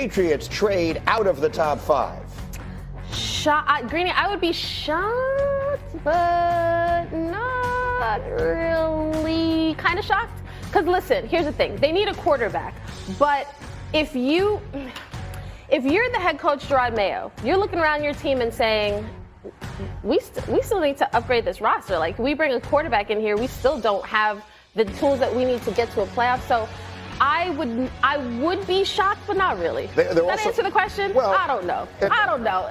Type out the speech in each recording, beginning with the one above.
Patriots trade out of the top 5? Greeny, I would be shocked, but not really. Kind of shocked. Because listen, here's the thing. They need a quarterback. But if you're the head coach, Gerard Mayo, you're looking around your team and saying, we still need to upgrade this roster. Like, we bring a quarterback in here, we still don't have the tools that we need to get to a playoff. So I would be shocked, but not really. Does that answer the question? Well, I don't know.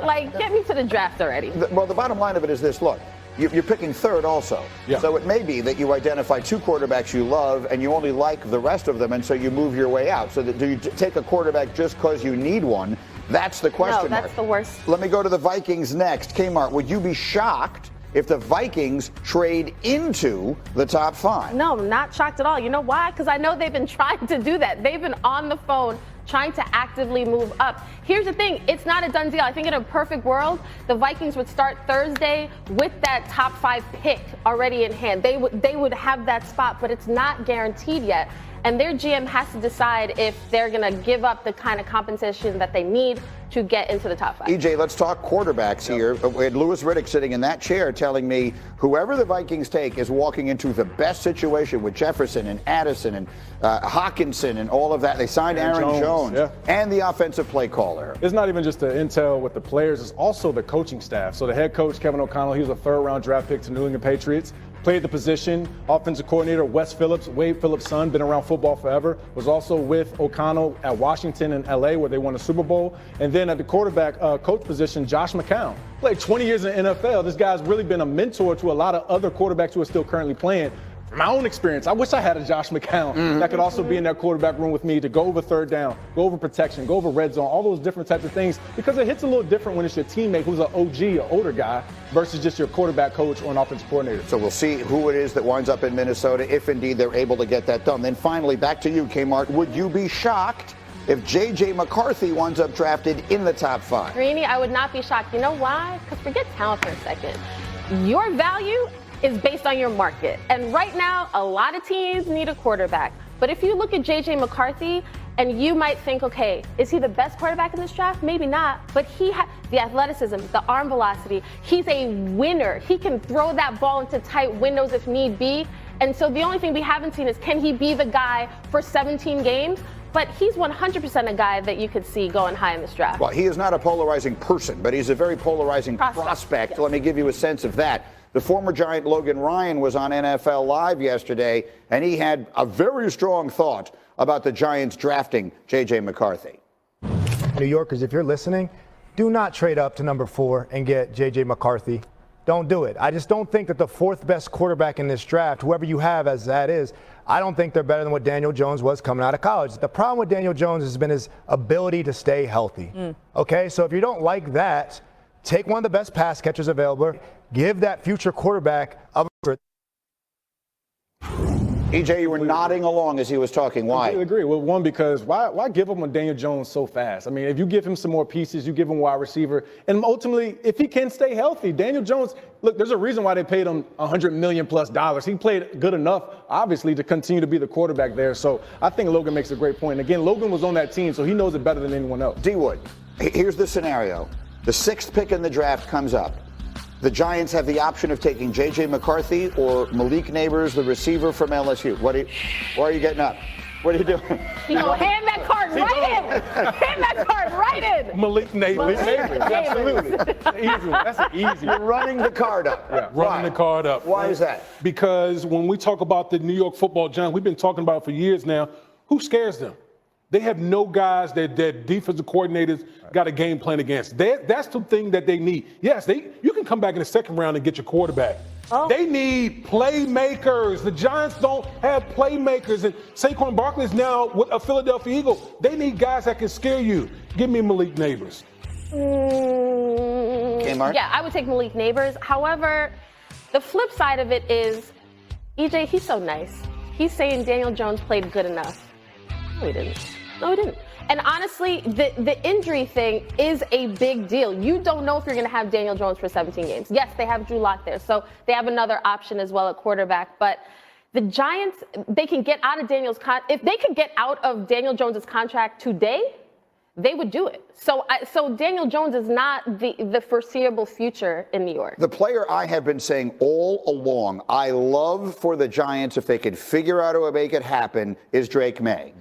Like, get me to the draft already. The bottom line of it is this. Look, you're picking third also. Yeah. So it may be that you identify 2 quarterbacks you love and you only like the rest of them, and so you move your way out. So do you take a quarterback just because you need one? That's the question mark. No, that's the worst. Let me go to the Vikings next. Kmart, would you be shocked if the Vikings trade into the top 5? No, I'm not shocked at all. You know why? Because I know they've been trying to do that. They've been on the phone trying to actively move up. Here's the thing. It's not a done deal. I think in a perfect world, the Vikings would start Thursday with that top 5 pick already in hand. They would have that spot, but it's not guaranteed yet. And their GM has to decide if they're going to give up the kind of compensation that they need to get into the top 5. EJ, let's talk quarterbacks here. We had Louis Riddick sitting in that chair telling me whoever the Vikings take is walking into the best situation with Jefferson and Addison and Hawkinson and all of that. They signed Aaron Jones and the offensive play caller. It's not even just the intel with the players, it's also the coaching staff. So the head coach, Kevin O'Connell, he was a 3rd-round draft pick to New England Patriots. Played the position. Offensive coordinator Wes Phillips, Wade Phillips' son, been around football forever, was also with O'Connell at Washington and LA where they won a Super Bowl. And then at the quarterback coach position, Josh McCown. Played 20 years in the NFL. This guy's really been a mentor to a lot of other quarterbacks who are still currently playing. From my own experience, I wish I had a Josh McCown that could also be in that quarterback room with me to go over 3rd down, go over protection, go over red zone, all those different types of things, because it hits a little different when it's your teammate who's an OG, an older guy, versus just your quarterback coach or an offensive coordinator. So we'll see who it is that winds up in Minnesota if indeed they're able to get that done. Then finally, back to you, Kmart. Would you be shocked if J.J. McCarthy winds up drafted in the top 5? Greeny, I would not be shocked. You know why? Because forget talent for a second. Your value is based on your market. And right now, a lot of teams need a quarterback. But if you look at J.J. McCarthy, and you might think, okay, is he the best quarterback in this draft? Maybe not. But he has the athleticism, the arm velocity. He's a winner. He can throw that ball into tight windows if need be. And so the only thing we haven't seen is, can he be the guy for 17 games? But he's 100% a guy that you could see going high in this draft. Well, he is not a polarizing person, but he's a very polarizing prospect. Yes. Let me give you a sense of that. The former Giant Logan Ryan was on NFL Live yesterday, and he had a very strong thought about the Giants drafting J.J. McCarthy. New Yorkers, if you're listening, do not trade up to number 4 and get J.J. McCarthy. Don't do it. I just don't think that the 4th best quarterback in this draft, whoever you have as that is, I don't think they're better than what Daniel Jones was coming out of college. The problem with Daniel Jones has been his ability to stay healthy. Okay, so if you don't like that, take one of the best pass catchers available, give that future quarterback a EJ, you were nodding along as he was talking. Why? I agree. Well, one, because why give him a Daniel Jones so fast? I mean, if you give him some more pieces, you give him wide receiver, and ultimately, if he can stay healthy, Daniel Jones, look, there's a reason why they paid him $100 million+. He played good enough, obviously, to continue to be the quarterback there. So I think Logan makes a great point. And again, Logan was on that team, so he knows it better than anyone else. D-Wood, here's the scenario. The 6th pick in the draft comes up. The Giants have the option of taking J.J. McCarthy or Malik Neighbors, the receiver from LSU. Why are you getting up? What are you doing? Hand that card right in. Hand that card right in. Malik Neighbors. Absolutely. Easy. That's an easy one. You're running the card up. Yeah, running the card up. Why is that? Because when we talk about the New York Football Giants, we've been talking about it for years now. Who scares them? They have no guys that defensive coordinators got a game plan against. That's the thing that they need. Yes, you can come back in the 2nd round and get your quarterback. Oh. They need playmakers. The Giants don't have playmakers. And Saquon Barkley is now with a Philadelphia Eagle. They need guys that can scare you. Give me Malik Neighbors. Yeah, I would take Malik Neighbors. However, the flip side of it is, EJ, he's so nice. He's saying Daniel Jones played good enough. No, he didn't. No, he didn't. And honestly, the injury thing is a big deal. You don't know if you're going to have Daniel Jones for 17 games. Yes, they have Drew Lock there, so they have another option as well at quarterback. But the Giants, they can get out of if they could get out of Daniel Jones's contract today, they would do it. So Daniel Jones is not the foreseeable future in New York. The player I have been saying all along, I love for the Giants if they could figure out how to make it happen, is Drake May.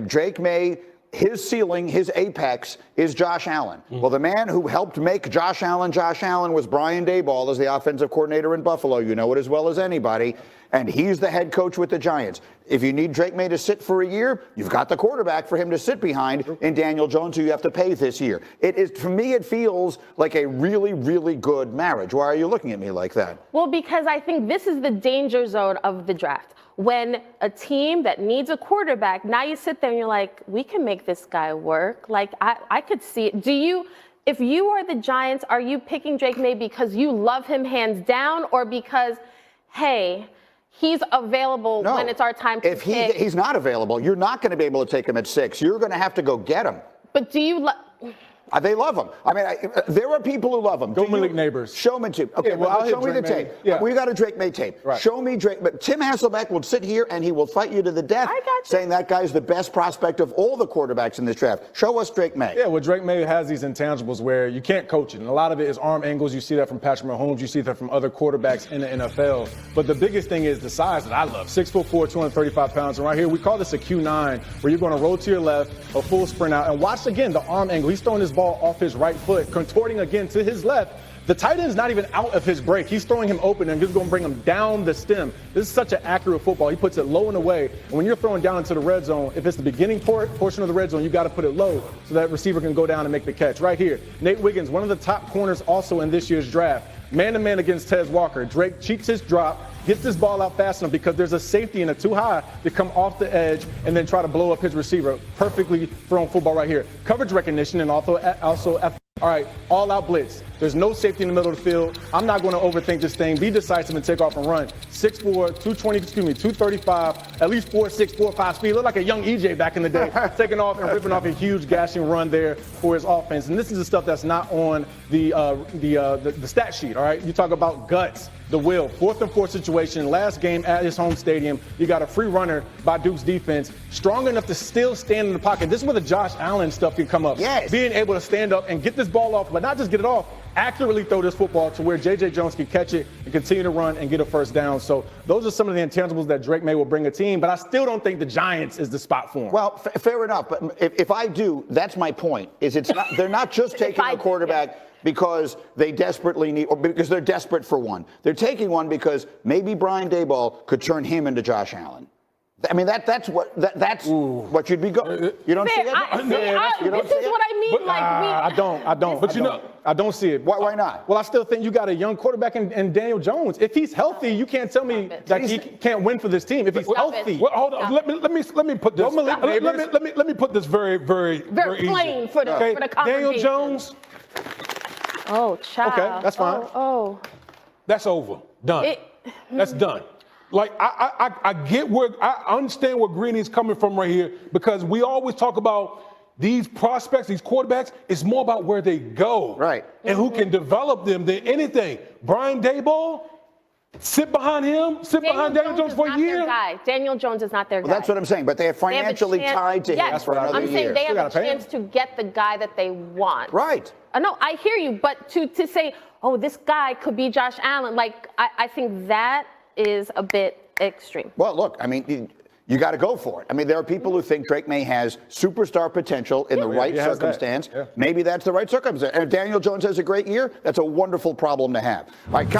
Drake May, his ceiling, his apex is Josh Allen. Well, the man who helped make Josh Allen was Brian Daboll as the offensive coordinator in Buffalo. You know it as well as anybody. And he's the head coach with the Giants. If you need Drake May to sit for a year, you've got the quarterback for him to sit behind in Daniel Jones, who you have to pay this year. It is, for me, it feels like a really, really good marriage. Why are you looking at me like that? Well, because I think this is the danger zone of the draft. When a team that needs a quarterback, now you sit there and you're like, we can make this guy work. Like, I could see it. If you are the Giants, are you picking Drake May because you love him hands down, or because, hey, he's available when it's our time to pick? He's not available, you're not going to be able to take him at 6. You're going to have to go get him. But do you They love him. I mean, there are people who love him. Go Malik Neighbors. Show me tape. Okay, Yeah, well, but I'll show hit me the Drake May. tape. Yeah. We got a Drake May tape. Right. Show me Drake. But Tim Hasselbeck will sit here and he will fight you to the death, I got you. saying that guy's the best prospect of all the quarterbacks in this draft. Show us Drake May. Yeah, well, Drake May has these intangibles where you can't coach it. And a lot of it is arm angles. You see that from Patrick Mahomes. You see that from other quarterbacks in the NFL. But the biggest thing is the size that I love. 6'4", 235 pounds. And right here, we call this a Q9, where you're going to roll to your left, a full sprint out. And watch, again, the arm angle. He's throwing this ball off his right foot, contorting again to his left. The tight end's not even out of his break. He's throwing him open and just going to bring him down the stem. This is such an accurate football. He puts it low and away. And when you're throwing down into the red zone, if it's the beginning portion of the red zone, you got to put it low so that receiver can go down and make the catch. Right here, Nate Wiggins, one of the top corners also in this year's draft. Man-to-man against Tez Walker. Drake cheats his drop, gets this ball out fast enough because there's a safety and a too high to come off the edge and then try to blow up his receiver. Perfectly thrown football right here. Coverage recognition and also all right, all-out blitz. There's no safety in the middle of the field. I'm not going to overthink this thing. Be decisive and take off and run. 6'4", 235, at least 4'6", 4'5" speed. Look like a young EJ back in the day, taking off and ripping off a huge gashing run there for his offense. And this is the stuff that's not on the stat sheet, all right? You talk about guts, the will. 4th and 4 situation, last game at his home stadium. You got a free runner by Duke's defense, strong enough to still stand in the pocket. This is where the Josh Allen stuff can come up. Yes. Being able to stand up and get this ball off, but not just get it off, accurately throw this football to where J.J. Jones can catch it and continue to run and get a first down. So those are some of the intangibles that Drake May will bring a team, but I still don't think the Giants is the spot for him. Well, fair enough. But if I do, that's my point. They're not just taking a quarterback because they desperately need, or because they're desperate for one. They're taking one because maybe Brian Daboll could turn him into Josh Allen. I mean, that's what you'd be going. You don't see it? This is what I mean. But, I don't. But I don't see it. Why not? Well, I still think you got a young quarterback in Daniel Jones. If he's healthy, you can't tell me that he can't win for this team. If he's healthy. Well, hold on. Let me put this. Let me put this very plain easy. for the conversation. Daniel Jones. Oh, child. Okay, that's fine. Oh. That's over. Done. That's done. Like, I understand where Greeny's coming from right here, because we always talk about these prospects, these quarterbacks. It's more about where they go. Right. And who can develop them than anything. Brian Daboll, sit behind Daniel Jones for a year. Daniel Jones is not their guy. Well, that's what I'm saying. But they are financially tied to him for another year. I'm saying they have a chance to get the guy that they want. Right. No, I hear you. But to say, oh, this guy could be Josh Allen, like, I think that is a bit extreme. Well, look, I mean, you got to go for it. I mean, there are people who think Drake May has superstar potential in the right circumstance. Yeah. Maybe that's the right circumstance. And if Daniel Jones has a great year, that's a wonderful problem to have. All right.